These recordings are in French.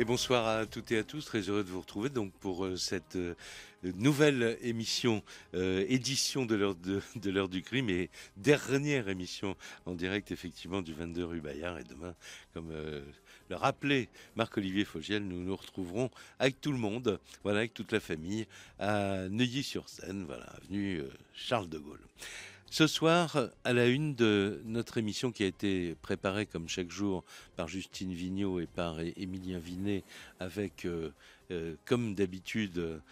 Et bonsoir à toutes et à tous, très heureux de vous retrouver donc pour cette nouvelle émission, édition de l'heure du crime et dernière émission en direct effectivement du 22 rue Bayard. Et demain, comme le rappelait Marc-Olivier Fogiel, nous nous retrouverons avec tout le monde, voilà, avec toute la famille, à Neuilly-sur-Seine, voilà, avenue Charles de Gaulle. Ce soir, à la une de notre émission qui a été préparée comme chaque jour par Justine Vignot et par Émilien Vinet avec, comme d'habitude,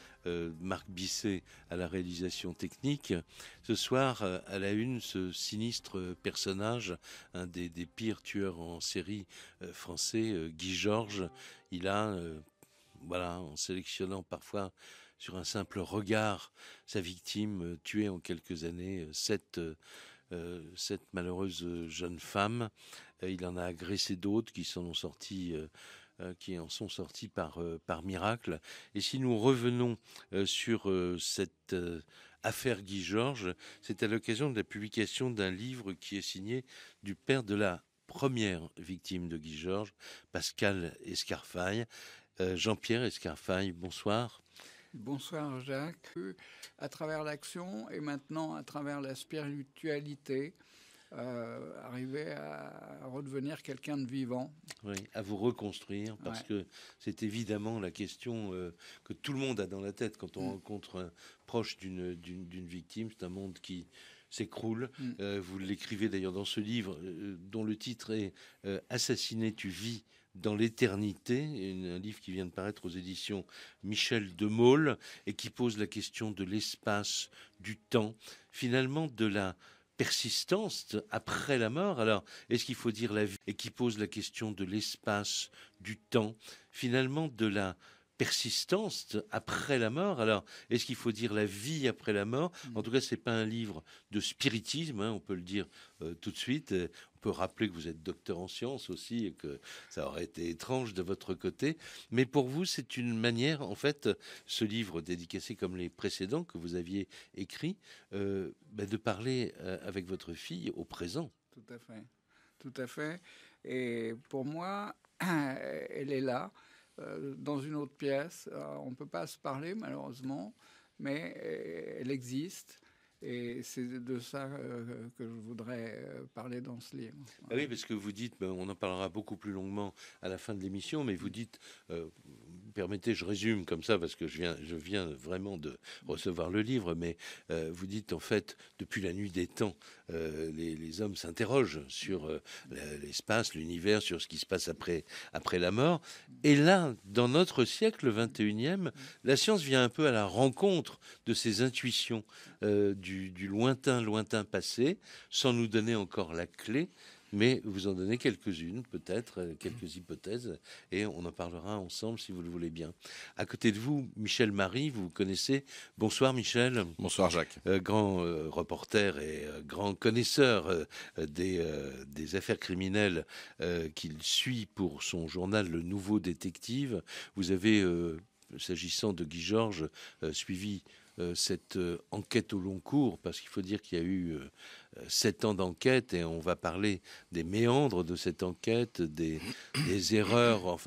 Marc Bisset à la réalisation technique. Ce soir, à la une, ce sinistre personnage, un des pires tueurs en série français, Guy Georges. Il a, voilà, en sélectionnant parfois sur un simple regard sa victime, tuée en quelques années, cette malheureuse jeune femme. Il en a agressé d'autres qui en sont sortis par miracle. Et si nous revenons sur cette affaire Guy Georges, c'est à l'occasion de la publication d'un livre qui est signé du père de la première victime de Guy Georges, Pascal Escarfaille. Jean-Pierre Escarfaille, bonsoir. Bonsoir Jacques. À travers l'action et maintenant à travers la spiritualité, arriver à redevenir quelqu'un de vivant. Oui, à vous reconstruire, parce que c'est évidemment la question que tout le monde a dans la tête quand on rencontre un proche d'une victime. C'est un monde qui s'écroule. Vous l'écrivez d'ailleurs dans ce livre dont le titre est Assassiné, tu vis dans l'éternité, un livre qui vient de paraître aux éditions Michel de Maulle et qui pose la question de l'espace, du temps, finalement de la persistance après la mort. Alors, est-ce qu'il faut dire la vie? Et qui pose la question de l'espace, du temps, finalement de la persistance après la mort. Alors, est-ce qu'il faut dire la vie après la mort? En tout cas, c'est pas un livre de spiritisme, hein, on peut le dire tout de suite. On peut rappeler que vous êtes docteur en sciences aussi et que ça aurait été étrange de votre côté. Mais pour vous, c'est une manière, en fait, ce livre dédicacé comme les précédents que vous aviez écrits, de parler avec votre fille au présent. Tout à fait. Tout à fait. Et pour moi, elle est là, dans une autre pièce. On ne peut pas se parler, malheureusement, mais elle existe. Et c'est de ça que je voudrais parler dans ce livre. Ah oui, parce que vous dites, on en parlera beaucoup plus longuement à la fin de l'émission, mais vous dites, permettez, je résume comme ça, parce que je viens vraiment de recevoir le livre, mais vous dites, en fait, depuis la nuit des temps, les hommes s'interrogent sur l'espace, l'univers, sur ce qui se passe après la mort. Et là, dans notre siècle, le 21e, la science vient un peu à la rencontre de ces intuitions du lointain passé, sans nous donner encore la clé, mais vous en donnez quelques-unes, peut-être, quelques hypothèses, et on en parlera ensemble si vous le voulez bien. À côté de vous, Michel Marie, vous connaissez. Bonsoir Michel. Bonsoir Jacques. Grand reporter et grand connaisseur des affaires criminelles qu'il suit pour son journal Le Nouveau Détective. Vous avez, s'agissant de Guy Georges, suivi cette enquête au long cours, parce qu'il faut dire qu'il y a eu 7 ans d'enquête et on va parler des méandres de cette enquête, des erreurs,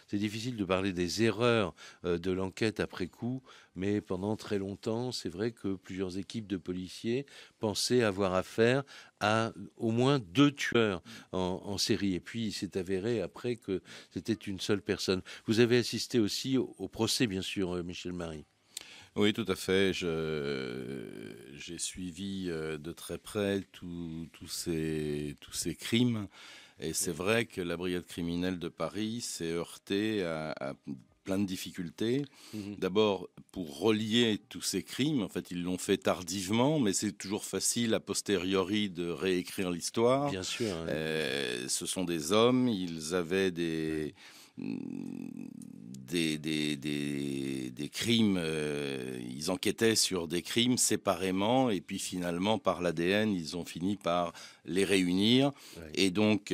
c'est difficile de parler des erreurs de l'enquête après coup, mais pendant très longtemps, c'est vrai que plusieurs équipes de policiers pensaient avoir affaire à au moins 2 tueurs en série, et puis il s'est avéré après que c'était une seule personne. Vous avez assisté aussi au procès, bien sûr, Michel Marie. Oui, tout à fait. J'ai suivi de très près tous ces crimes. Et c'est vrai que la brigade criminelle de Paris s'est heurtée à plein de difficultés. D'abord, pour relier tous ces crimes, en fait, ils l'ont fait tardivement, mais c'est toujours facile a posteriori de réécrire l'histoire. Bien sûr. Hein. Ce sont des hommes, ils avaient des crimes, ils enquêtaient sur des crimes séparément et puis finalement par l'ADN ils ont fini par les réunir. Ouais. Et donc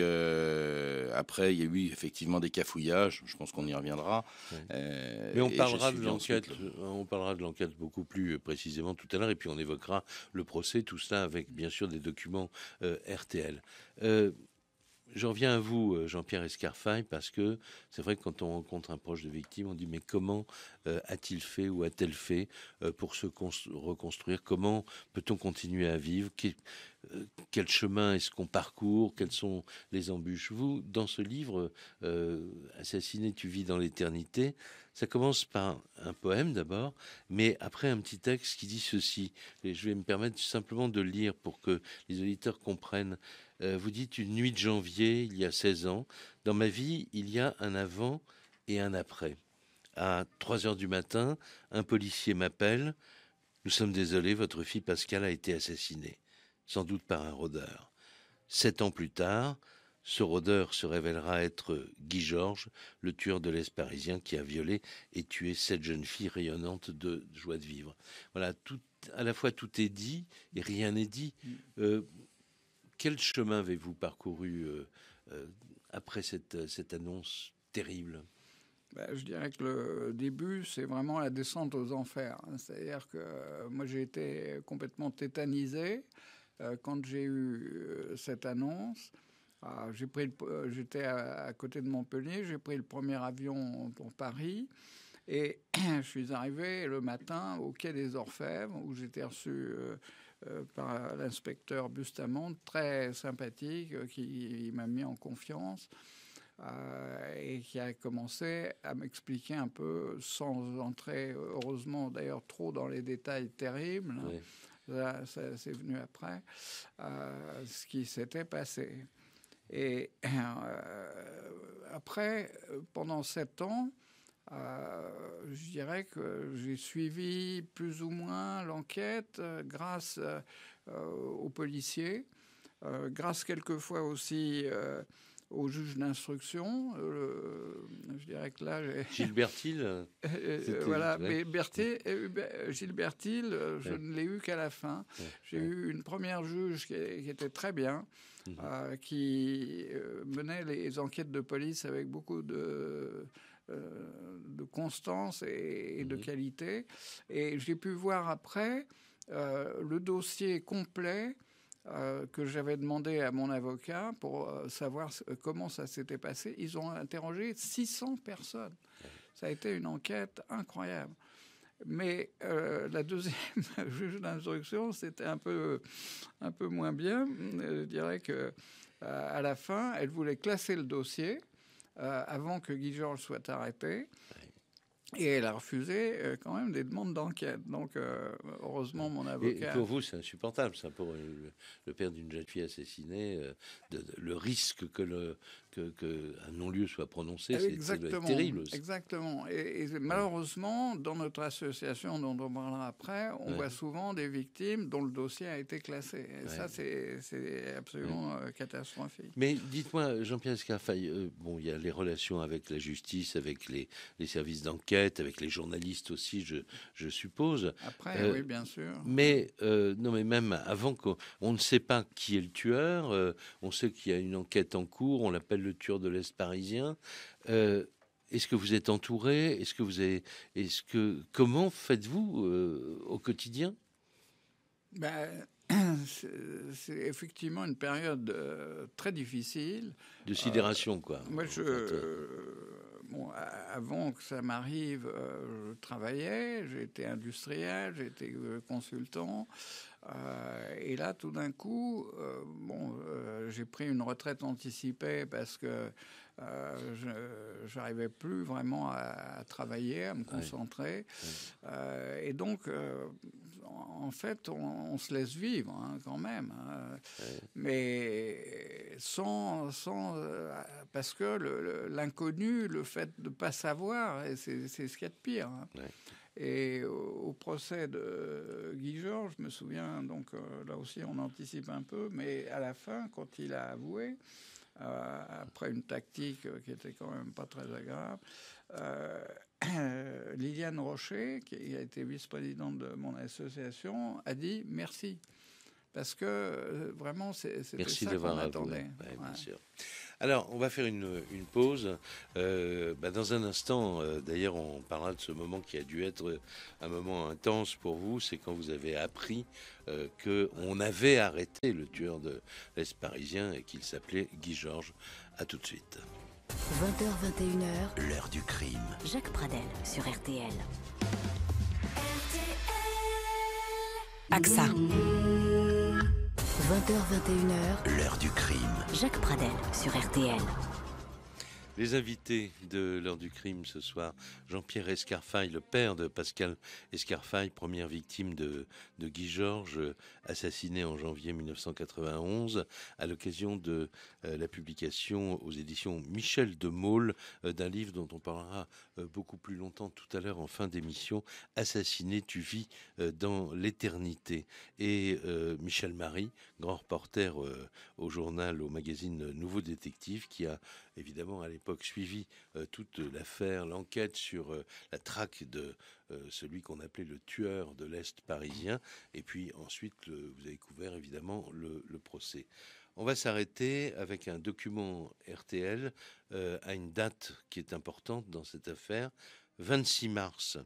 après il y a eu effectivement des cafouillages, je pense qu'on y reviendra. Ouais. Mais on parlera de l'enquête beaucoup plus précisément tout à l'heure et puis on évoquera le procès, tout ça avec bien sûr des documents RTL. je reviens à vous, Jean-Pierre Escarfaille, parce que c'est vrai que quand on rencontre un proche de victime, on dit mais comment a-t-il fait ou a-t-elle fait pour se reconstruire? Comment peut-on continuer à vivre? Quel chemin est-ce qu'on parcourt? Quelles sont les embûches? Vous, dans ce livre, Assassiné, tu vis dans l'éternité, ça commence par un poème d'abord, mais après un petit texte qui dit ceci. Et je vais me permettre simplement de le lire pour que les auditeurs comprennent. Vous dites une nuit de janvier, il y a 16 ans, dans ma vie, il y a un avant et un après. À 3 heures du matin, un policier m'appelle. Nous sommes désolés, votre fille Pascal a été assassinée, sans doute par un rôdeur. 7 ans plus tard, ce rôdeur se révélera être Guy Georges, le tueur de l'Est parisien qui a violé et tué cette jeune fille rayonnante de joie de vivre. Voilà, à la fois tout est dit et rien n'est dit. Quel chemin avez-vous parcouru après cette annonce terrible? Je dirais que le début, c'est vraiment la descente aux enfers. C'est-à-dire que moi, j'ai été complètement tétanisé quand j'ai eu cette annonce. J'étais à côté de Montpellier, j'ai pris le premier avion pour Paris. Et je suis arrivé le matin au quai des Orfèvres, où j'étais reçu par l'inspecteur Bustamante, très sympathique, qui m'a mis en confiance et qui a commencé à m'expliquer un peu, sans entrer, heureusement d'ailleurs, trop dans les détails terribles. Oui. Ça c'est venu après, ce qui s'était passé. Et après, pendant 7 ans, je dirais que j'ai suivi plus ou moins l'enquête grâce aux policiers, grâce quelquefois aussi au juge d'instruction. Je dirais que là, Gilles Bertil. Voilà, mais Gilles Bertil, je ne l'ai eu qu'à la fin. J'ai eu une première juge qui était très bien, qui menait les enquêtes de police avec beaucoup de constance et de qualité. Et j'ai pu voir après le dossier complet que j'avais demandé à mon avocat pour savoir comment ça s'était passé. Ils ont interrogé 600 personnes. Ça a été une enquête incroyable. Mais la deuxième juge d'instruction, c'était un peu moins bien. Je dirais que à la fin, elle voulait classer le dossier avant que Guy Georges soit arrêté. Et elle a refusé quand même des demandes d'enquête. Donc, heureusement, mon avocat... Et pour vous, c'est insupportable, ça, pour le père d'une jeune fille assassinée, le risque que un non-lieu soit prononcé, c'est terrible aussi. Exactement. Et malheureusement, dans notre association, dont on parlera après, on voit souvent des victimes dont le dossier a été classé. Et ça, c'est absolument catastrophique. Mais dites-moi, Jean-Pierre Escarfaille, bon, il y a les relations avec la justice, avec les services d'enquête, avec les journalistes aussi, je suppose. Après, oui, bien sûr. Mais non, mais même avant qu'on ne sait pas qui est le tueur, on sait qu'il y a une enquête en cours, on l'appelle le tueur de l'Est parisien. Est-ce que vous êtes entouré? Comment faites-vous au quotidien? C'est effectivement une période très difficile. De sidération, quoi. Moi, avant que ça m'arrive, je travaillais, j'étais industriel, j'étais consultant. Et là, tout d'un coup, j'ai pris une retraite anticipée parce que je n'arrivais plus vraiment à travailler, à me concentrer. Et donc, en fait, on se laisse vivre quand même. Mais parce que l'inconnu, le fait de ne pas savoir, c'est ce qu'il y a de pire. Et au procès de Guy Georges, je me souviens, donc là aussi on anticipe un peu, mais à la fin, quand il a avoué, après une tactique qui était quand même pas très agréable, Liliane Rocher, qui a été vice-présidente de mon association, a dit merci. parce que vraiment, c'était Merci ça d'avoir qu'on avoué. attendait. Ouais, bien sûr. Alors, on va faire une pause. Dans un instant, d'ailleurs, on parlera de ce moment qui a dû être un moment intense pour vous. C'est quand vous avez appris qu'on avait arrêté le tueur de l'Est parisien et qu'il s'appelait Guy Georges. À tout de suite. 20h, 21h, L'heure du crime. Jacques Pradel sur RTL. AXA. 20h, 21h, L'heure du crime. Jacques Pradel sur RTL. Les invités de l'heure du crime ce soir, Jean-Pierre Escarfaille, le père de Pascal Escarfaille, première victime de Guy Georges, assassiné en janvier 1991, à l'occasion de la publication aux éditions Michel de Maulle d'un livre dont on parlera beaucoup plus longtemps tout à l'heure en fin d'émission, Assassiné, tu vis dans l'éternité. Et Michel Marie, grand reporter au journal, au magazine Nouveau Détective, qui a évidemment à l'époque suivi toute l'affaire, l'enquête sur la traque de celui qu'on appelait le tueur de l'Est parisien. Et puis ensuite, vous avez couvert évidemment le procès. On va s'arrêter avec un document RTL à une date qui est importante dans cette affaire, 26 mars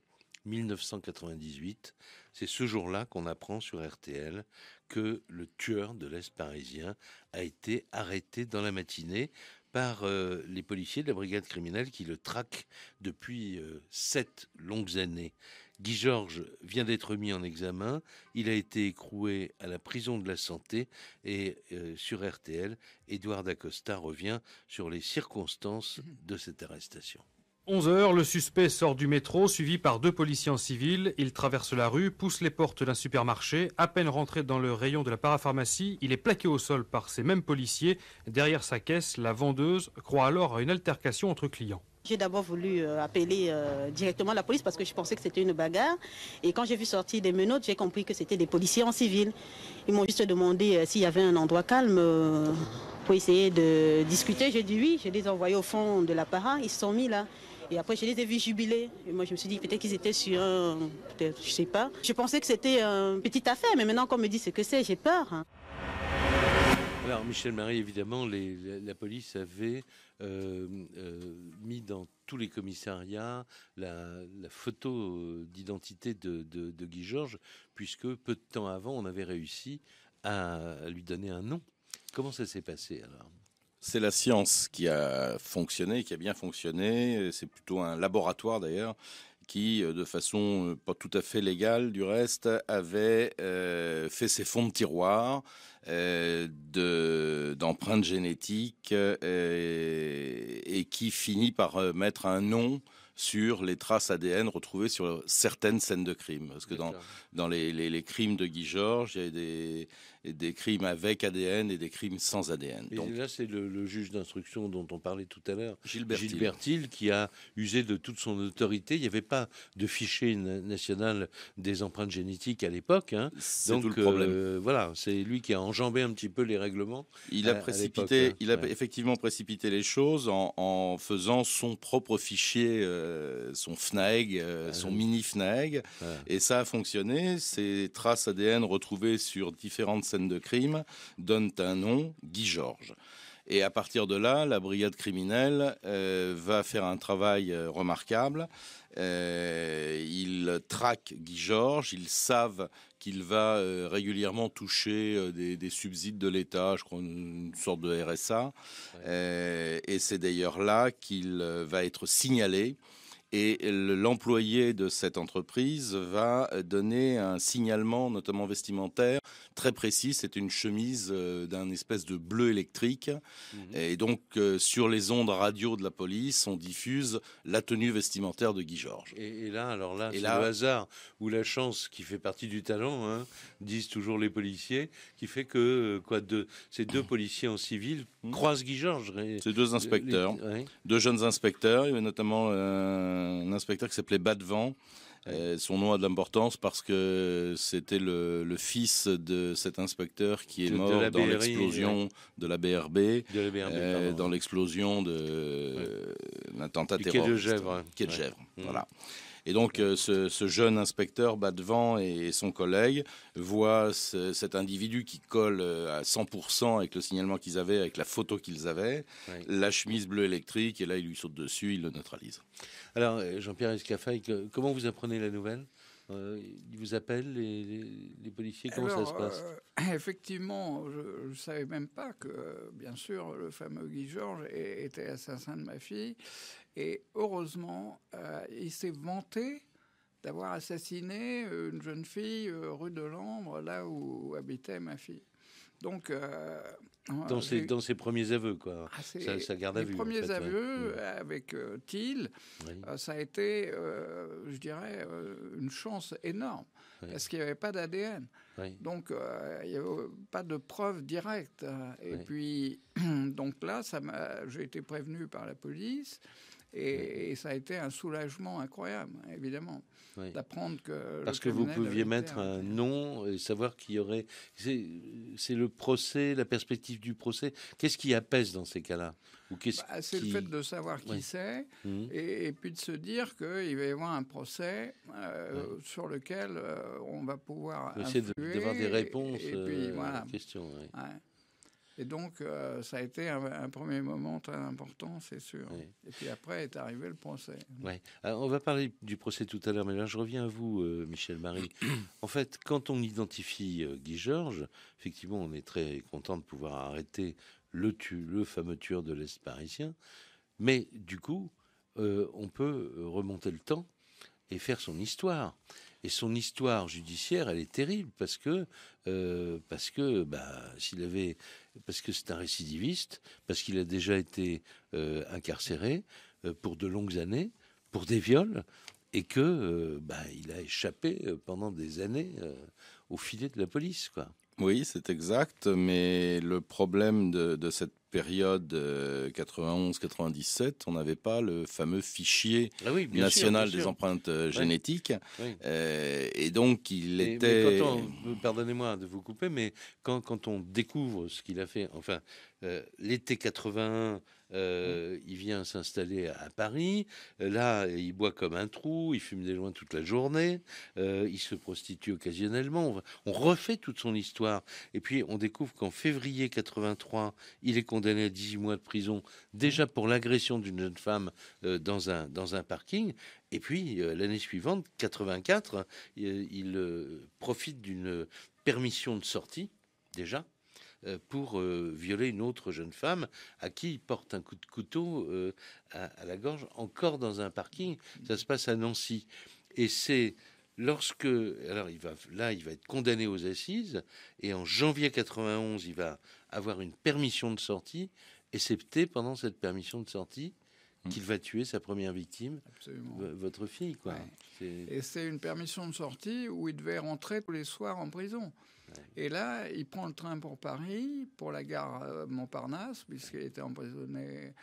1998. C'est ce jour-là qu'on apprend sur RTL que le tueur de l'Est parisien a été arrêté dans la matinée par les policiers de la brigade criminelle qui le traquent depuis 7 longues années. Guy Georges vient d'être mis en examen, il a été écroué à la prison de la Santé et sur RTL, Édouard Dacosta revient sur les circonstances de cette arrestation. 11h, le suspect sort du métro, suivi par 2 policiers en civil. Il traverse la rue, pousse les portes d'un supermarché. À peine rentré dans le rayon de la parapharmacie, il est plaqué au sol par ces mêmes policiers. Derrière sa caisse, la vendeuse croit alors à une altercation entre clients. J'ai d'abord voulu appeler directement la police parce que je pensais que c'était une bagarre. Et quand j'ai vu sortir des menottes, j'ai compris que c'était des policiers en civil. Ils m'ont juste demandé s'il y avait un endroit calme pour essayer de discuter. J'ai dit oui, je les ai envoyés au fond de la para, ils se sont mis là. Et après, je les ai vus jubiler. Et moi, je me suis dit peut-être qu'ils étaient sur un... Peut-être, je sais pas. Je pensais que c'était une petite affaire, mais maintenant qu'on me dit ce que c'est, j'ai peur. Alors, Michel Marie, évidemment, la police avait mis dans tous les commissariats la photo d'identité de Guy Georges, puisque peu de temps avant, on avait réussi à lui donner un nom. Comment ça s'est passé alors ? C'est la science qui a fonctionné, qui a bien fonctionné. C'est plutôt un laboratoire d'ailleurs qui, de façon pas tout à fait légale du reste, avait fait ses fonds de tiroir d'empreintes génétiques et qui finit par mettre un nom sur les traces ADN retrouvées sur certaines scènes de crime. Parce que dans les crimes de Guy Georges, il y a des crimes avec ADN et des crimes sans ADN. Et donc, là, c'est le juge d'instruction dont on parlait tout à l'heure, Gilles Bertil, qui a usé de toute son autorité. Il n'y avait pas de fichier national des empreintes génétiques à l'époque. Hein. C'est donc, tout le problème. Voilà, c'est lui qui a enjambé un petit peu les règlements. Il a effectivement précipité les choses en faisant son propre fichier, son FNAEG, son mini FNAEG. Et ça a fonctionné. Ces traces ADN retrouvées sur différentes scènes de crime donnent un nom, Guy Georges. Et à partir de là, la brigade criminelle va faire un travail remarquable. Ils traquent Guy Georges, ils savent qu'il va régulièrement toucher des subsides de l'État, je crois une sorte de RSA. Et c'est d'ailleurs là qu'il va être signalé. Et l'employé de cette entreprise va donner un signalement, notamment vestimentaire, très précis. C'est une chemise d'un espèce de bleu électrique. Et donc, sur les ondes radio de la police, on diffuse la tenue vestimentaire de Guy Georges. Et là, c'est le hasard ou la chance qui fait partie du talent, hein, disent toujours les policiers, qui fait que ces 2 policiers en civil croisent Guy Georges. C'est 2 inspecteurs, 2 jeunes inspecteurs. Il y avait notamment un inspecteur qui s'appelait Badevant. Son nom a de l'importance parce que c'était le fils de cet inspecteur qui est mort dans l'explosion de la BRB, dans l'explosion l'attentat du terroriste. quai de Gesvres. Quai de Ouais. Gesvres, voilà. Et donc, ce jeune inspecteur Badevant et son collègue voient cet individu qui colle à 100% avec le signalement qu'ils avaient, avec la photo qu'ils avaient, Ouais. la chemise bleue électrique, et là, il lui saute dessus, il le neutralise. Alors, Jean-Pierre Escaffaille, comment vous apprenez la nouvelle? Ils vous appellent, les policiers? Comment ça se passe? Effectivement, je ne savais même pas que, bien sûr, le fameux Guy Georges était assassin de ma fille. Et heureusement, il s'est vanté d'avoir assassiné une jeune fille rue de Lambre, là où habitait ma fille. Donc, Dans ses premiers aveux, quoi. Ça garde à vue. Les premiers en fait, aveux ouais. avec Thiel, Oui. ça a été, je dirais, une chance énorme, parce qu'il n'y avait pas d'ADN. Oui. Donc, il n'y avait pas de preuve directe. Et Oui. puis, donc là, j'ai été prévenu par la police. Et ça a été un soulagement incroyable, évidemment, d'apprendre que... Parce que vous pouviez mettre un nom et savoir qu'il y aurait... C'est le procès, la perspective du procès. Qu'est-ce qui apaise dans ces cas-là? C'est le fait de savoir qui c'est, et puis de se dire qu'il va y avoir un procès sur lequel on va pouvoir essayer influer. D'avoir des réponses et puis, voilà. aux questions. Oui. Ouais. Et donc, ça a été un premier moment très important, c'est sûr. Oui. Et puis après est arrivé le procès. Ouais. Alors, on va parler du procès tout à l'heure, mais là, je reviens à vous, Michel Marie. En fait, quand on identifie Guy Georges, effectivement, on est très content de pouvoir arrêter le fameux tueur de l'Est parisien. Mais du coup, on peut remonter le temps et faire son histoire. Et son histoire judiciaire, elle est terrible parce que c'est un récidiviste, parce qu'il a déjà été incarcéré pour de longues années, pour des viols, et que il a échappé pendant des années au filet de la police, quoi. Oui, c'est exact, mais le problème de cette période 91-97, on n'avait pas le fameux fichier national des empreintes génétiques. Oui. Et donc, il était... Pardonnez-moi de vous couper, mais quand on découvre ce qu'il a fait, enfin, l'été 81, il vient s'installer à Paris. Là, il boit comme un trou, il fume des joints toute la journée, il se prostitue occasionnellement. On refait toute son histoire. Et puis, on découvre qu'en février 83, il est condamné à 18 mois de prison, déjà pour l'agression d'une jeune femme dans un parking. Et puis, l'année suivante, 84, il profite d'une permission de sortie, déjà, pour violer une autre jeune femme à qui il porte un coup de couteau à la gorge, encore dans un parking. Ça se passe à Nancy. Et c'est lorsque... Alors, il va être condamné aux assises, et en janvier 91, il va avoir une permission de sortie, et c'est peut-être pendant cette permission de sortie qu'il va tuer sa première victime, votre fille, quoi. Ouais. Et c'est une permission de sortie où il devait rentrer tous les soirs en prison. Et là, il prend le train pour Paris, pour la gare Montparnasse, puisqu'il était emprisonné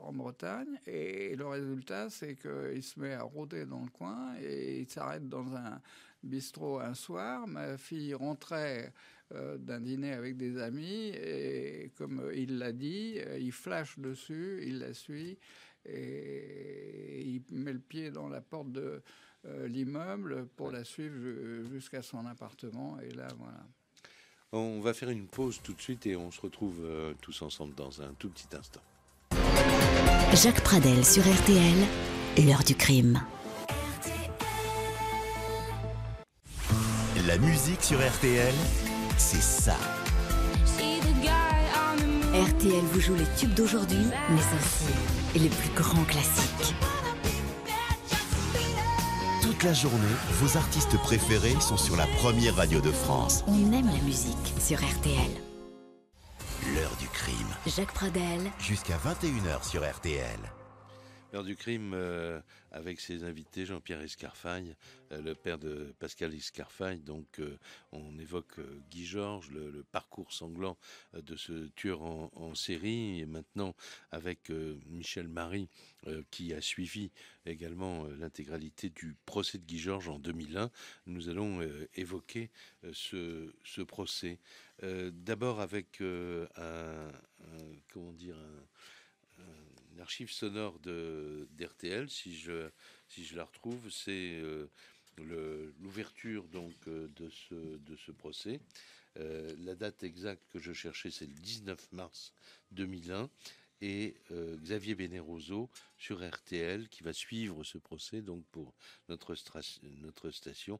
en Bretagne. Et le résultat, c'est qu'il se met à rôder dans le coin et il s'arrête dans un bistrot un soir. Ma fille rentrait d'un dîner avec des amis et comme il l'a dit, il flash dessus, il la suit et il met le pied dans la porte de l'immeuble pour la suivre jusqu'à son appartement. Et là, voilà. On va faire une pause tout de suite et on se retrouve tous ensemble dans un tout petit instant. Jacques Pradel sur RTL, l'heure du crime. La musique sur RTL, c'est ça. RTL vous joue les tubes d'aujourd'hui, mais aussi les plus grands classiques. Toute la journée, vos artistes préférés sont sur la première radio de France. On aime la musique sur RTL. L'heure du crime. Jacques Pradel. Jusqu'à 21h sur RTL. L'heure du crime avec ses invités, Jean-Pierre Escarfaille, le père de Pascal Escarfaille. Donc on évoque Guy Georges, le parcours sanglant de ce tueur en série. Et maintenant avec Michel Marie qui a suivi également l'intégralité du procès de Guy Georges en 2001. Nous allons évoquer ce procès. D'abord avec un l'archive sonore d'RTL, si je la retrouve, c'est l'ouverture donc de ce procès. La date exacte que je cherchais, c'est le 19 mars 2001. Et Xavier Bénéroso sur RTL, qui va suivre ce procès, donc pour notre station,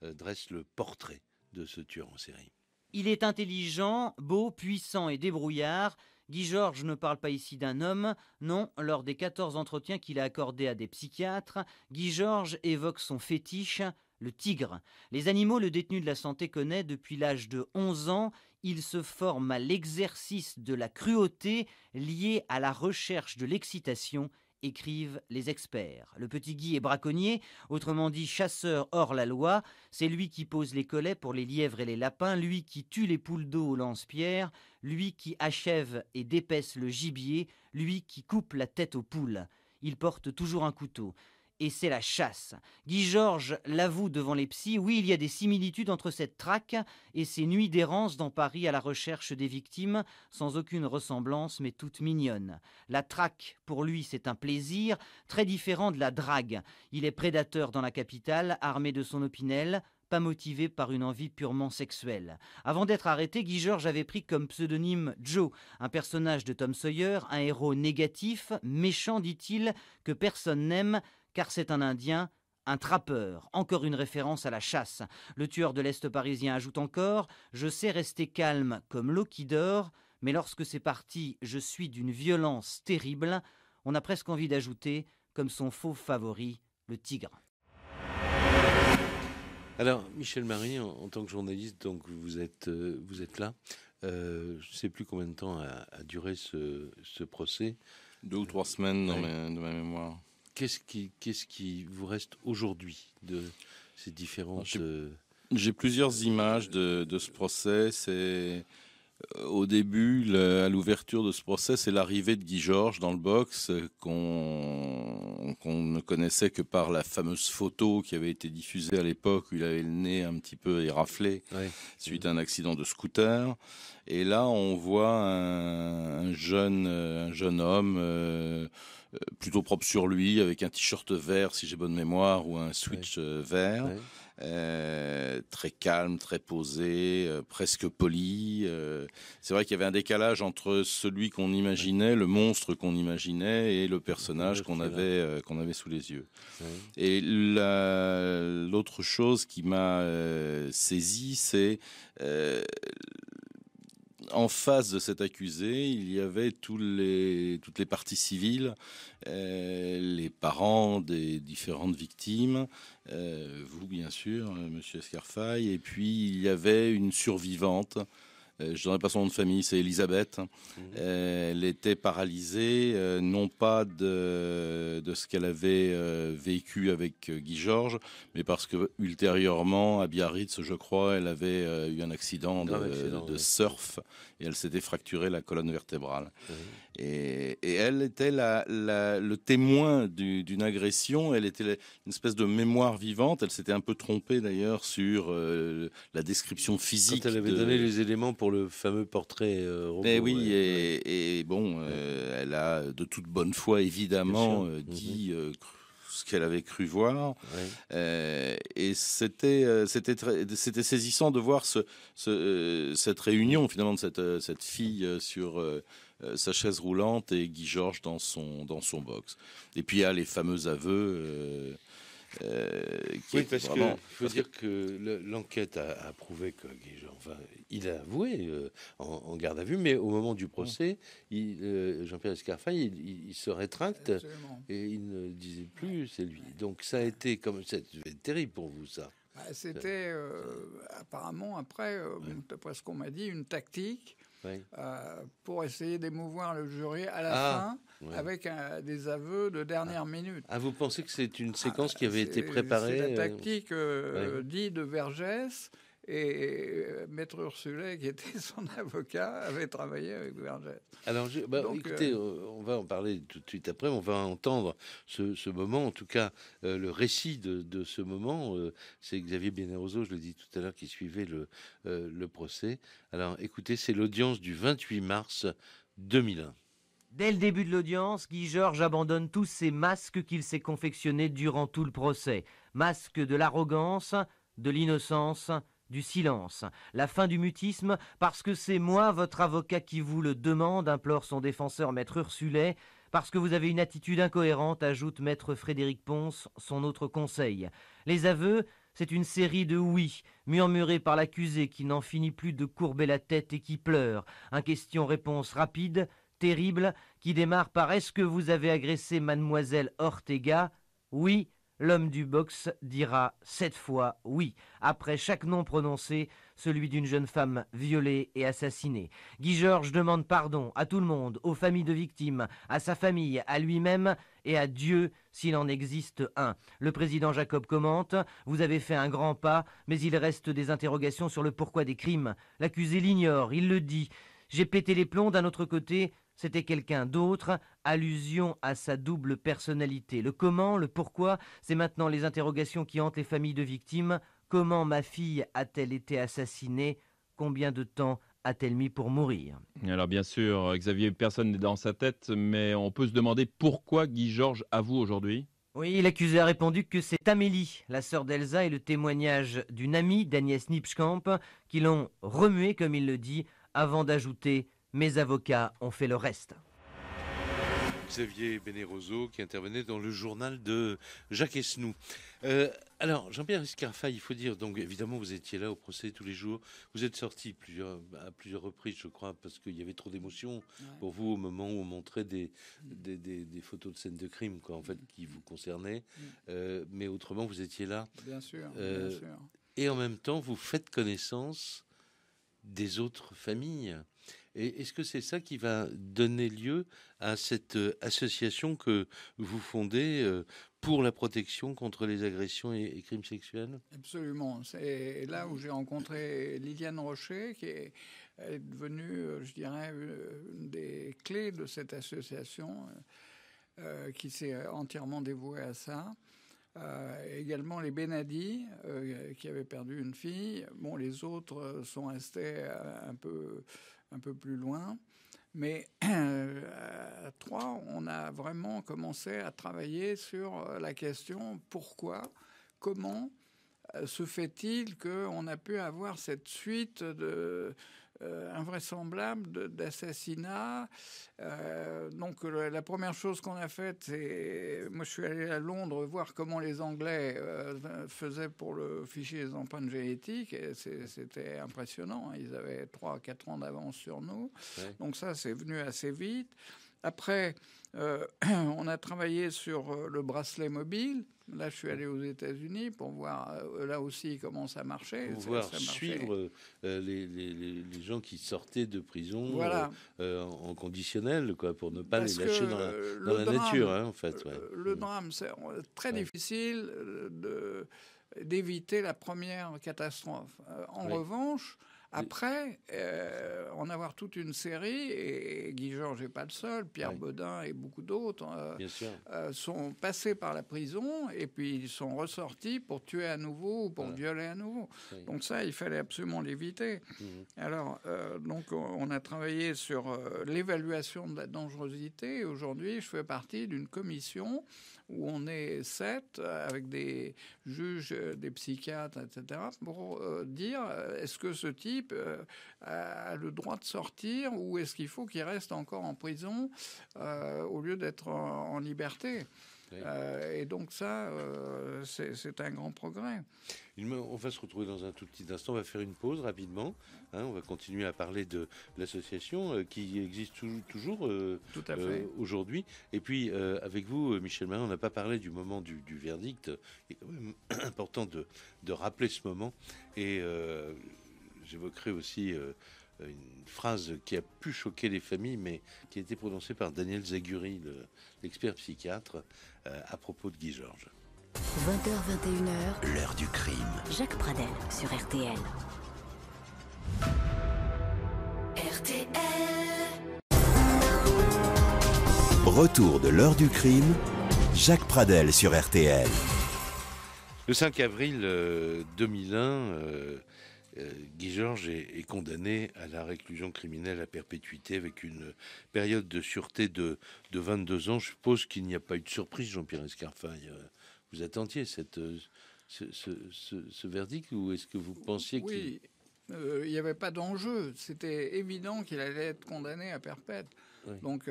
dresse le portrait de ce tueur en série. Il est intelligent, beau, puissant et débrouillard. Guy Georges ne parle pas ici d'un homme, non, lors des 14 entretiens qu'il a accordés à des psychiatres, Guy Georges évoque son fétiche, le tigre. Les animaux, le détenu de la santé connaît depuis l'âge de 11 ans. Il se forme à l'exercice de la cruauté liée à la recherche de l'excitation, écrivent les experts. Le petit Guy est braconnier, autrement dit chasseur hors la loi. C'est lui qui pose les collets pour les lièvres et les lapins, lui qui tue les poules d'eau au lance-pierre, lui qui achève et dépaisse le gibier, lui qui coupe la tête aux poules. Il porte toujours un couteau. Et c'est la chasse. Guy Georges l'avoue devant les psys, oui, il y a des similitudes entre cette traque et ces nuits d'errance dans Paris à la recherche des victimes, sans aucune ressemblance, mais toute mignonne. La traque, pour lui, c'est un plaisir, très différent de la drague. Il est prédateur dans la capitale, armé de son opinel, pas motivé par une envie purement sexuelle. Avant d'être arrêté, Guy Georges avait pris comme pseudonyme Joe, un personnage de Tom Sawyer, un héros négatif, méchant, dit-il, que personne n'aime, car c'est un Indien, un trappeur. Encore une référence à la chasse. Le tueur de l'Est parisien ajoute encore « Je sais rester calme comme l'eau qui dort, mais lorsque c'est parti, je suis d'une violence terrible. » On a presque envie d'ajouter « Comme son faux favori, le tigre ». Alors, Michel Marie, en tant que journaliste, donc vous êtes là. Je ne sais plus combien de temps a duré ce procès. 2 ou 3 semaines dans ma mémoire. Qu'est-ce qui vous reste aujourd'hui de ces différentes... J'ai plusieurs images de ce procès. C'est au début, à l'ouverture de ce procès, c'est l'arrivée de Guy Georges dans le box qu'on ne connaissait que par la fameuse photo qui avait été diffusée à l'époque où il avait le nez un petit peu éraflé suite à un accident de scooter. Et là, on voit un jeune homme plutôt propre sur lui, avec un t-shirt vert, si j'ai bonne mémoire, ou un switch vert. Très calme, très posé, presque poli. C'est vrai qu'il y avait un décalage entre celui qu'on imaginait, le monstre qu'on imaginait, et le personnage qu'on avait sous les yeux. Et l'autre chose qui m'a saisi, c'est en face de cet accusé, il y avait toutes les parties civiles, les parents des différentes victimes, vous bien sûr, monsieur Escarfaille, et puis il y avait une survivante. Je ne donnerai pas son nom de famille, c'est Elisabeth. Elle était paralysée, non pas de ce qu'elle avait vécu avec Guy Georges, mais parce que ultérieurement, à Biarritz, je crois, elle avait eu un accident de surf et elle s'était fracturée la colonne vertébrale. Et elle était le témoin d'une agression. Elle était une espèce de mémoire vivante. Elle s'était un peu trompée d'ailleurs sur la description physique. Quand elle avait donné les éléments pour le fameux portrait robot. Mais oui, et bon, elle a de toute bonne foi évidemment dit ce qu'elle avait cru voir. Et c'était saisissant de voir cette réunion finalement de cette fille sur sa chaise roulante et Guy Georges dans son box. Et puis il y a les fameux aveux. Oui, parce qu'il faut dire que l'enquête a prouvé que Guy Georges, il a avoué en garde à vue, mais au moment du procès, Jean-Pierre Escarfaille, il se rétracte. Absolument. Et il ne disait plus c'est lui. Donc ça a été terrible pour vous, ça. C'était apparemment, après, d'après ce qu'on m'a dit, une tactique pour essayer d'émouvoir le jury à la fin avec des aveux de dernière minute. Ah, vous pensez que c'est une séquence qui avait été préparée? C'est la tactique dite de Vergès. Et Maître Ursulet, qui était son avocat, avait travaillé avec Vergès. Alors, écoutez, on va en parler tout de suite après. On va entendre ce moment, en tout cas le récit de ce moment. C'est Xavier Bénéroso, je le dis tout à l'heure, qui suivait le procès. Alors, écoutez, c'est l'audience du 28 mars 2001. Dès le début de l'audience, Guy Georges abandonne tous ces masques qu'il s'est confectionnés durant tout le procès. Masques de l'arrogance, de l'innocence, du silence. La fin du mutisme, parce que c'est moi, votre avocat, qui vous le demande, implore son défenseur, maître Ursulet. Parce que vous avez une attitude incohérente, ajoute maître Frédéric Ponce, son autre conseil. Les aveux, c'est une série de oui, murmurés par l'accusé qui n'en finit plus de courber la tête et qui pleure. Un question-réponse rapide, terrible, qui démarre par « Est-ce que vous avez agressé mademoiselle Ortega ?» Oui, l'homme du box dira 7 fois oui. Après chaque nom prononcé, celui d'une jeune femme violée et assassinée. Guy Georges demande pardon à tout le monde, aux familles de victimes, à sa famille, à lui-même et à Dieu s'il en existe un. Le président Jacob commente « Vous avez fait un grand pas, mais il reste des interrogations sur le pourquoi des crimes. L'accusé l'ignore, il le dit. J'ai pété les plombs d'un autre côté. C'était quelqu'un d'autre, allusion à sa double personnalité. Le comment, le pourquoi, c'est maintenant les interrogations qui hantent les familles de victimes. Comment ma fille a-t-elle été assassinée? Combien de temps a-t-elle mis pour mourir? Alors bien sûr, Xavier, personne n'est dans sa tête, mais on peut se demander pourquoi Guy Georges avoue aujourd'hui? Oui, l'accusé a répondu que c'est Amélie, la sœur d'Elsa, et le témoignage d'une amie d'Agnès Nipschkamp qui l'ont remué, comme il le dit, avant d'ajouter « Mes avocats ont fait le reste ». Xavier Beneroso qui intervenait dans le journal de Jacques Esnoux. Alors, Jean-Pierre Escarfaille, il faut dire, donc évidemment vous étiez là au procès tous les jours. Vous êtes sorti à plusieurs reprises, je crois, parce qu'il y avait trop d'émotions pour vous au moment où on montrait des photos de scènes de crime, quoi, en fait, qui vous concernaient. Mais autrement, vous étiez là. Bien sûr, bien sûr. Et en même temps, vous faites connaissance des autres familles. Et est-ce que c'est ça qui va donner lieu à cette association que vous fondez pour la protection contre les agressions et crimes sexuels? Absolument. C'est là où j'ai rencontré Liliane Rocher, qui est devenue, je dirais, une des clés de cette association, qui s'est entièrement dévouée à ça. Également les Benadi, qui avaient perdu une fille. Bon, les autres sont restés un peu plus loin. Mais à 3, on a vraiment commencé à travailler sur la question pourquoi, comment se fait-il qu'on a pu avoir cette suite invraisemblable d'assassinats. Donc la première chose qu'on a faite, c'est... Moi, je suis allé à Londres voir comment les Anglais faisaient pour le fichier des empreintes génétiques. Et c'était impressionnant. Ils avaient 3-4 ans d'avance sur nous. Ouais. Donc ça, c'est venu assez vite. Après, on a travaillé sur le bracelet mobile. Là, je suis allé aux États-Unis pour voir là aussi comment ça marchait. Pour voir suivre les gens qui sortaient de prison, voilà. En conditionnel, quoi, pour ne pas les lâcher dans la nature, hein, en fait. Ouais. Le drame, c'est très difficile d'éviter la première catastrophe. En revanche, après, en avoir toute une série, et Guy Georges n'est pas le seul, Pierre Baudin et beaucoup d'autres sont passés par la prison et puis ils sont ressortis pour tuer à nouveau ou pour violer à nouveau. Oui. Donc ça, il fallait absolument l'éviter. Alors, donc on a travaillé sur l'évaluation de la dangerosité. Aujourd'hui, je fais partie d'une commission où on est 7 avec des juges, des psychiatres, etc., pour dire est-ce que ce type a le droit de sortir ou est-ce qu'il faut qu'il reste encore en prison au lieu d'être en liberté. Oui. Et donc ça, c'est un grand progrès. On va se retrouver dans un tout petit instant. On va faire une pause rapidement. On va continuer à parler de l'association qui existe toujours aujourd'hui. Et puis, avec vous, Michel Marin, on n'a pas parlé du moment du verdict. Il est quand même important de rappeler ce moment. Et j'évoquerai aussi une phrase qui a pu choquer les familles, mais qui a été prononcée par Daniel Zaguri, l'expert psychiatre, à propos de Guy Georges. 20h, 21h, l'heure du crime. Jacques Pradel sur RTL. Retour de l'heure du crime, Jacques Pradel sur RTL. Le 5 avril 2001, Guy Georges est condamné à la réclusion criminelle à perpétuité avec une période de sûreté de 22 ans. Je suppose qu'il n'y a pas eu de surprise, Jean-Pierre Escarfaille. Vous attendiez ce verdict, ou est-ce que vous pensiez qu'il n'y avait pas d'enjeu? C'était évident qu'il allait être condamné à perpète. Oui. Donc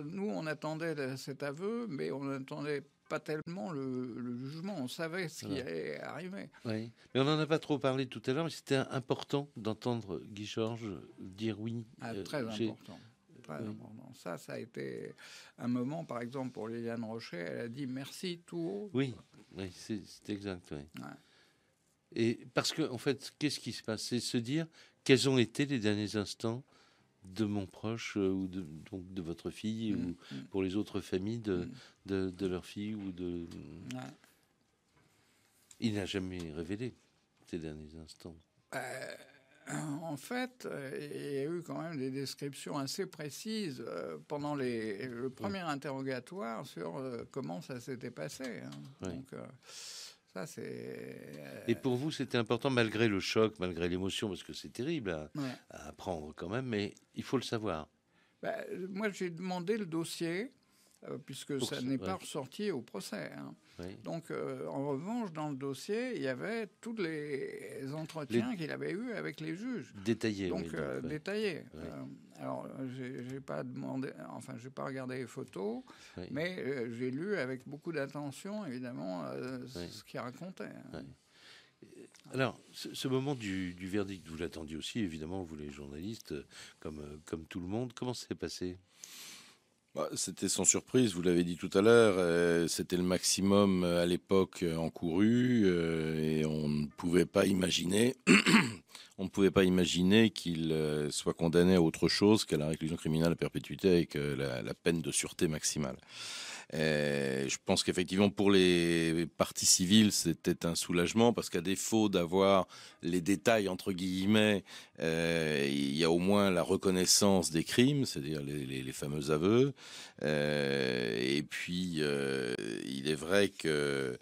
nous, on attendait cet aveu, mais on n'attendait pas tellement le jugement. On savait ce qui allait arriver. Oui. Mais on n'en a pas trop parlé tout à l'heure, mais c'était important d'entendre Guy Georges dire oui. Très important. Très important. Ça a été un moment, par exemple, pour Liliane Rochet, elle a dit merci tout haut. Oui, c'est exact. Oui. Ouais. Et parce que, en fait, qu'est-ce qui se passe? C'est se dire quels ont été les derniers instants de mon proche ou donc de votre fille ou pour les autres familles de leur fille ou de... Ouais. Il n'a jamais révélé ces derniers instants. En fait, il y a eu quand même des descriptions assez précises pendant le premier interrogatoire sur comment ça s'était passé. Hein. Oui. Donc, ça, c'est... Et pour vous, c'était important, malgré le choc, malgré l'émotion, parce que c'est terrible à apprendre quand même, mais il faut le savoir. Moi, j'ai demandé le dossier, puisque ça n'est pas ressorti au procès. Hein. Oui. Donc, en revanche, dans le dossier, il y avait tous les entretiens qu'il avait eus avec les juges. Détaillés. Donc, détaillés. Oui. Alors, j'ai pas demandé, enfin, j'ai pas regardé les photos, mais j'ai lu avec beaucoup d'attention, évidemment, ce qu'il racontait. Hein. Alors, ce moment du verdict, vous l'attendiez aussi, évidemment, vous les journalistes, comme tout le monde. Comment ça s'est passé ? C'était sans surprise, vous l'avez dit tout à l'heure, c'était le maximum à l'époque encouru et on ne pouvait pas imaginer qu'il soit condamné à autre chose qu'à la réclusion criminelle à perpétuité avec la peine de sûreté maximale. Je pense qu'effectivement pour les parties civiles c'était un soulagement parce qu'à défaut d'avoir les détails entre guillemets, il y a au moins la reconnaissance des crimes, c'est-à-dire les fameux aveux. Et puis il est vrai que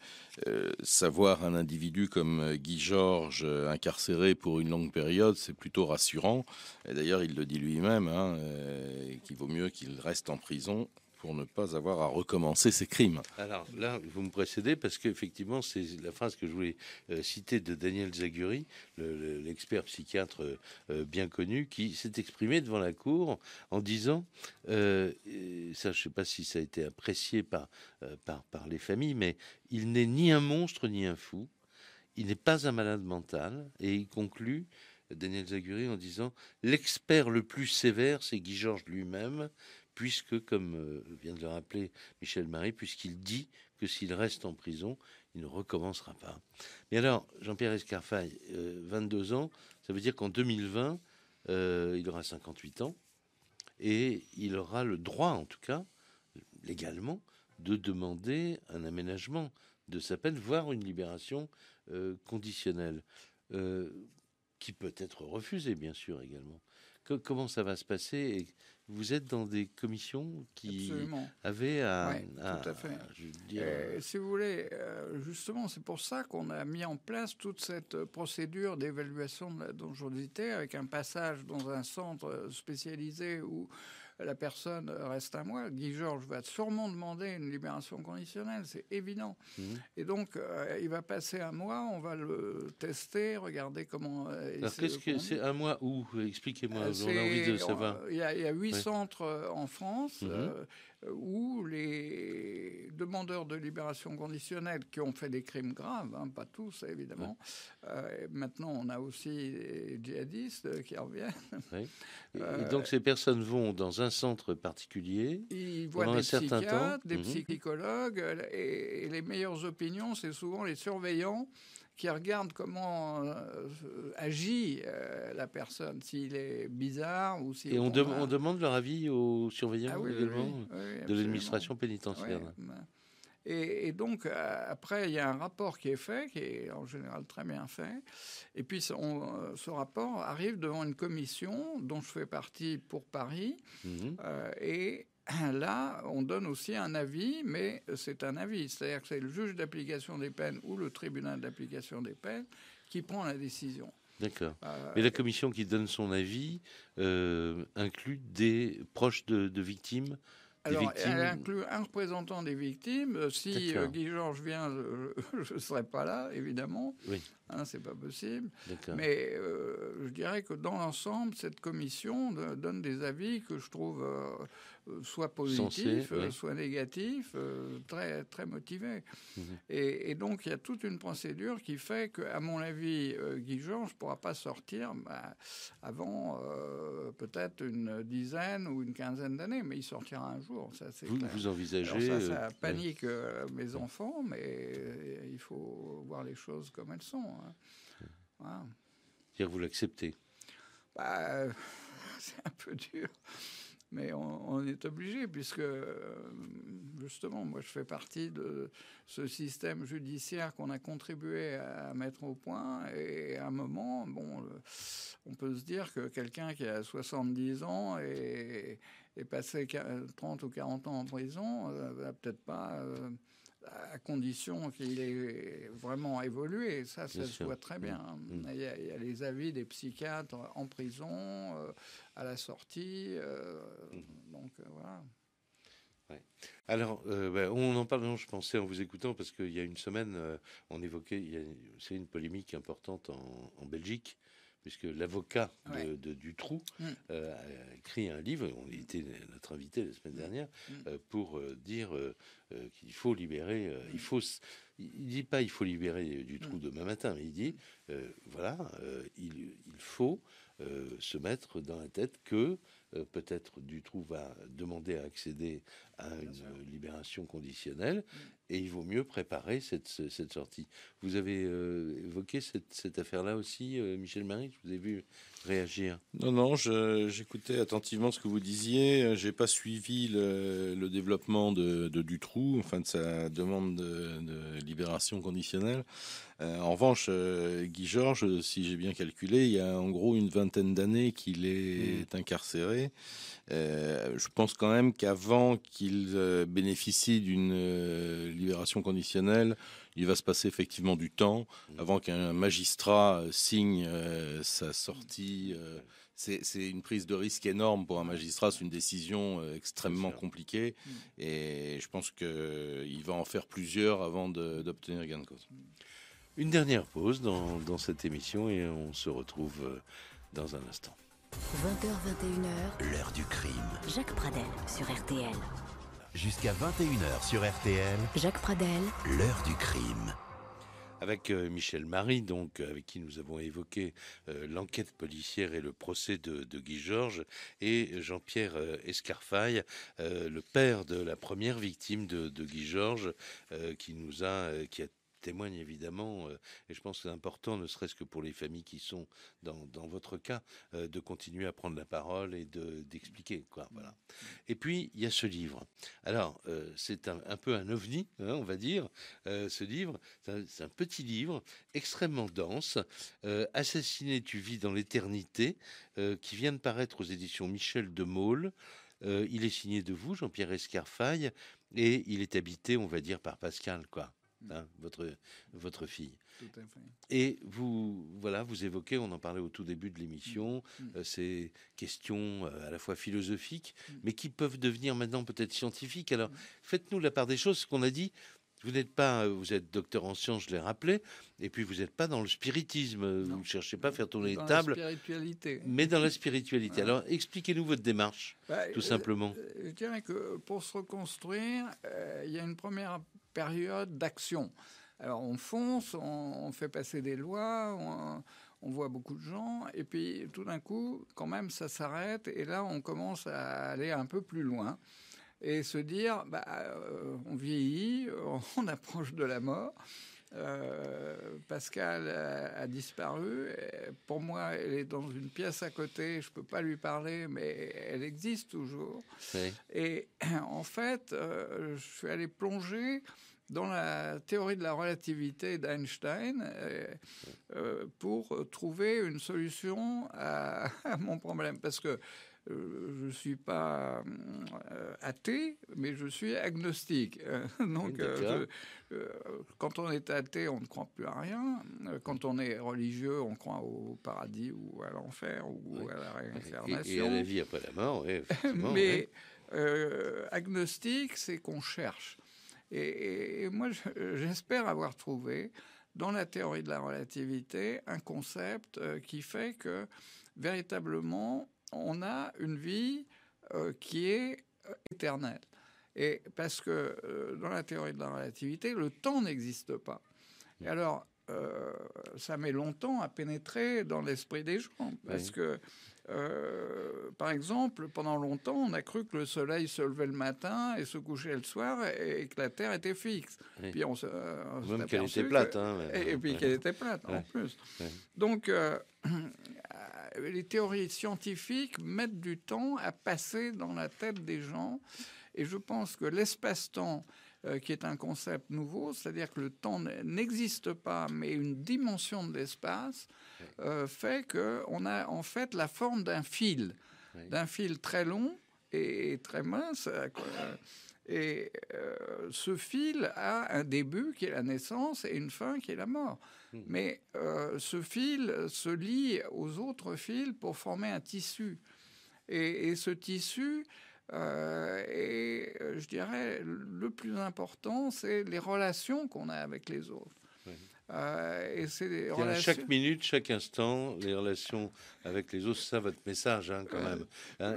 savoir un individu comme Guy Georges incarcéré pour une longue période, c'est plutôt rassurant. Et d'ailleurs il le dit lui-même, qu'il vaut mieux qu'il reste en prison pour ne pas avoir à recommencer ses crimes. Alors là, vous me précédez parce qu'effectivement, c'est la phrase que je voulais citer de Daniel Zaguri, l'expert psychiatre bien connu, qui s'est exprimé devant la cour en disant, ça je ne sais pas si ça a été apprécié par les familles, mais il n'est ni un monstre ni un fou, il n'est pas un malade mental, et il conclut, Daniel Zaguri, en disant « L'expert le plus sévère, c'est Guy Georges lui-même », puisque, comme vient de le rappeler Michel Marie, puisqu'il dit que s'il reste en prison, il ne recommencera pas. Mais alors, Jean-Pierre Escarfaille, 22 ans, ça veut dire qu'en 2020, il aura 58 ans, et il aura le droit, en tout cas, légalement, de demander un aménagement de sa peine, voire une libération conditionnelle, qui peut être refusée, bien sûr, également. Comment ça va se passer? Et vous êtes dans des commissions qui avaient tout à fait. Si vous voulez, justement, c'est pour ça qu'on a mis en place toute cette procédure d'évaluation de la dangerosité avec un passage dans un centre spécialisé où la personne reste un mois. Guy Georges va sûrement demander une libération conditionnelle, c'est évident. Et donc, il va passer un mois, on va le tester, regarder comment... Alors, qu'est-ce que c'est un mois où? Expliquez-moi, on a envie de savoir. Il y a 8 centres en France où les demandeurs de libération conditionnelle qui ont fait des crimes graves, pas tous évidemment, maintenant on a aussi les djihadistes qui reviennent. Et donc ces personnes vont dans un centre particulier, ils voient des psychiatres, des psychologues, et les meilleures opinions, c'est souvent les surveillants qui regardent comment agit la personne, s'il est bizarre ou s'il... Et on demande leur avis aux surveillants également de l'administration pénitentiaire. Oui. Et donc, après, il y a un rapport qui est fait, qui est en général très bien fait. Et puis, ce rapport arrive devant une commission dont je fais partie pour Paris. Et là, on donne aussi un avis, mais c'est un avis. C'est-à-dire que c'est le juge d'application des peines ou le tribunal d'application des peines qui prend la décision. D'accord. Mais la commission qui donne son avis inclut des proches de victimes. Alors, elle inclut un représentant des victimes. Si Guy Georges vient, je ne serai pas là, évidemment. Oui. C'est pas possible. D'accord. Mais je dirais que dans l'ensemble, cette commission donne des avis que je trouve soit positifs, soit négatifs, très, très motivés. Et donc, il y a toute une procédure qui fait qu'à mon avis, Guy Georges ne pourra pas sortir avant peut-être une dizaine ou une quinzaine d'années, mais il sortira un jour. Ça, c'est clair. Vous envisagez... Alors ça panique mes enfants, mais il faut voir les choses comme elles sont. Voilà. C'est-à-dire vous l'acceptez? C'est un peu dur, mais on est obligé, puisque justement, moi je fais partie de ce système judiciaire qu'on a contribué à mettre au point, et à un moment, on peut se dire que quelqu'un qui a 70 ans et passé 30 ou 40 ans en prison, va peut-être pas... à condition qu'il ait vraiment évolué. Ça se voit très bien. Il y a les avis des psychiatres en prison, à la sortie. Donc, voilà. Ouais. Alors, on en parle, je pensais en vous écoutant, parce qu'il y a une semaine, on évoquait, c'est une polémique importante en Belgique, puisque l'avocat de Dutroux a écrit un livre, on était notre invité la semaine dernière, pour dire qu'il faut libérer, il dit pas il faut libérer Dutroux demain matin, mais il dit il faut se mettre dans la tête que peut-être Dutroux va demander à accéder à une libération conditionnelle, et il vaut mieux préparer cette sortie. Vous avez évoqué cette affaire-là aussi, Michel Marie, je vous ai vu réagir. Non, j'écoutais attentivement ce que vous disiez. J'ai pas suivi le développement de Dutroux, enfin de sa demande de libération conditionnelle. En revanche, Guy Georges, si j'ai bien calculé, il y a en gros une vingtaine d'années qu'il est incarcéré. Je pense quand même qu'avant qu'il bénéficie d'une libération conditionnelle, il va se passer effectivement du temps avant qu'un magistrat signe sa sortie. C'est une prise de risque énorme pour un magistrat, c'est une décision extrêmement compliquée, et je pense qu'il va en faire plusieurs avant d'obtenir gain de cause. Une dernière pause dans cette émission, et on se retrouve dans un instant. 20h, 21h, L'heure du crime. Jacques Pradel sur RTL. Jusqu'à 21h sur RTL, Jacques Pradel, l'heure du crime. Avec Michel Marie, donc, avec qui nous avons évoqué l'enquête policière et le procès de Guy Georges, et Jean-Pierre Escarfaille, le père de la première victime de Guy Georges, qui témoigne évidemment, et je pense que c'est important, ne serait-ce que pour les familles qui sont dans votre cas, de continuer à prendre la parole et d'expliquer, quoi. Voilà. Et puis il y a ce livre. Alors c'est un peu un ovni, on va dire. Ce livre, c'est un petit livre extrêmement dense. Assassiné, tu vis dans l'éternité, qui vient de paraître aux éditions Michel de Maulle. Il est signé de vous, Jean-Pierre Escarfaille, et il est habité, on va dire, par Pascal, quoi. Votre fille. Tout à fait. Et vous évoquez, on en parlait au tout début de l'émission, ces questions à la fois philosophiques, mais qui peuvent devenir maintenant peut-être scientifiques. Alors, faites-nous la part des choses, ce qu'on a dit. Vous êtes docteur en sciences, je l'ai rappelé, et puis vous n'êtes pas dans le spiritisme, vous ne cherchez pas à faire tourner les tables, mais dans la spiritualité. Alors, expliquez-nous votre démarche, tout simplement. Je dirais que pour se reconstruire, il y a une première période d'action. Alors, on fonce, on fait passer des lois, on voit beaucoup de gens, et puis tout d'un coup, quand même, ça s'arrête, et là, on commence à aller un peu plus loin. Et se dire, on vieillit, on approche de la mort. Pascal a disparu. Pour moi, elle est dans une pièce à côté. Je ne peux pas lui parler, mais elle existe toujours. Oui. Et en fait, je suis allé plonger dans la théorie de la relativité d'Einstein pour trouver une solution à mon problème. Parce que je suis pas athée, mais je suis agnostique. Donc, quand on est athée, on ne croit plus à rien. Quand on est religieux, on croit au paradis ou à l'enfer ou à la réincarnation. Et à la vie après la mort, oui. Mais agnostique, c'est qu'on cherche. Et moi, j'espère avoir trouvé dans la théorie de la relativité un concept qui fait que véritablement, on a une vie qui est éternelle. Et parce que dans la théorie de la relativité, le temps n'existe pas. Et alors, ça met longtemps à pénétrer dans l'esprit des gens. Parce que, par exemple, pendant longtemps, on a cru que le soleil se levait le matin et se couchait le soir et que la Terre était fixe. Oui. Puis on même qu'elle était plate. Et puis qu'elle était plate, en plus. Donc, les théories scientifiques mettent du temps à passer dans la tête des gens. Et je pense que l'espace-temps, qui est un concept nouveau, c'est-à-dire que le temps n'existe pas, mais une dimension de l'espace, fait qu'on a en fait la forme d'un fil très long et très mince. Et ce fil a un début qui est la naissance et une fin qui est la mort. Mais ce fil se lie aux autres fils pour former un tissu. Et ce tissu... et je dirais, le plus important, c'est les relations qu'on a avec les autres. Et c'est des relations... Chaque minute, chaque instant, les relations avec les autres, c'est ça votre message, quand même.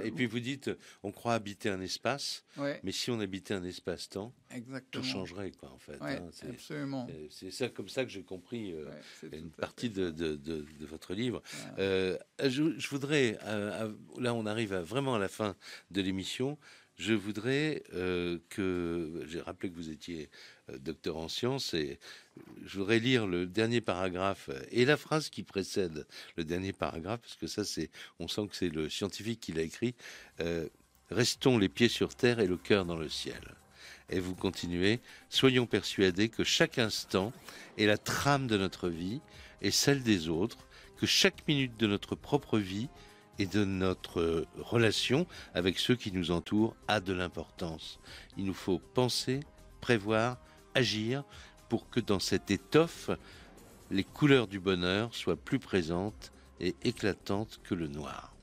Et puis vous dites, on croit habiter un espace, mais si on habitait un espace-temps, tout changerait, quoi, en fait. Absolument. C'est ça, comme ça que j'ai compris une partie de votre livre. Je voudrais, là on arrive vraiment à la fin de l'émission, je voudrais que... J'ai rappelé que vous étiez docteur en sciences et je voudrais lire le dernier paragraphe et la phrase qui précède le dernier paragraphe, parce que ça, on sent que c'est le scientifique qui l'a écrit. Restons les pieds sur terre et le cœur dans le ciel. Et vous continuez, soyons persuadés que chaque instant est la trame de notre vie et celle des autres, que chaque minute de notre propre vie et de notre relation avec ceux qui nous entourent a de l'importance. Il nous faut penser, prévoir, agir pour que dans cette étoffe, les couleurs du bonheur soient plus présentes et éclatantes que le noir.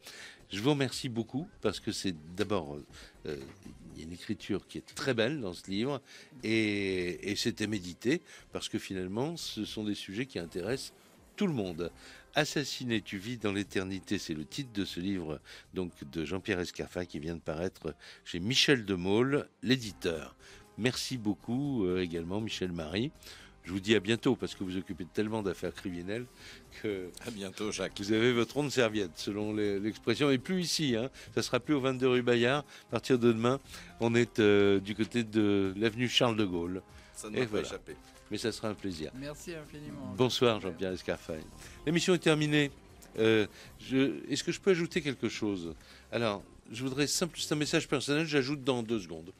Je vous remercie beaucoup parce que c'est d'abord il y a une écriture qui est très belle dans ce livre et c'était médité parce que finalement ce sont des sujets qui intéressent tout le monde. Assassiné, tu vis dans l'éternité, c'est le titre de ce livre donc de Jean-Pierre Escaffa qui vient de paraître chez Michel de Maulle, l'éditeur. Merci beaucoup également Michel Marie. Je vous dis à bientôt parce que vous occupez tellement d'affaires criminelles que... À bientôt, Jacques. Vous avez votre ronde serviette, selon l'expression. Et plus ici, ça sera plus au 22 rue Bayard. À partir de demain, on est du côté de l'avenue Charles de Gaulle. Ça ne m'a pas échappé. Mais ça sera un plaisir. Merci infiniment. Bonsoir Jean-Pierre Escaffa. L'émission est terminée. Est-ce que je peux ajouter quelque chose? Alors, je voudrais c'est un message personnel, j'ajoute dans 2 secondes.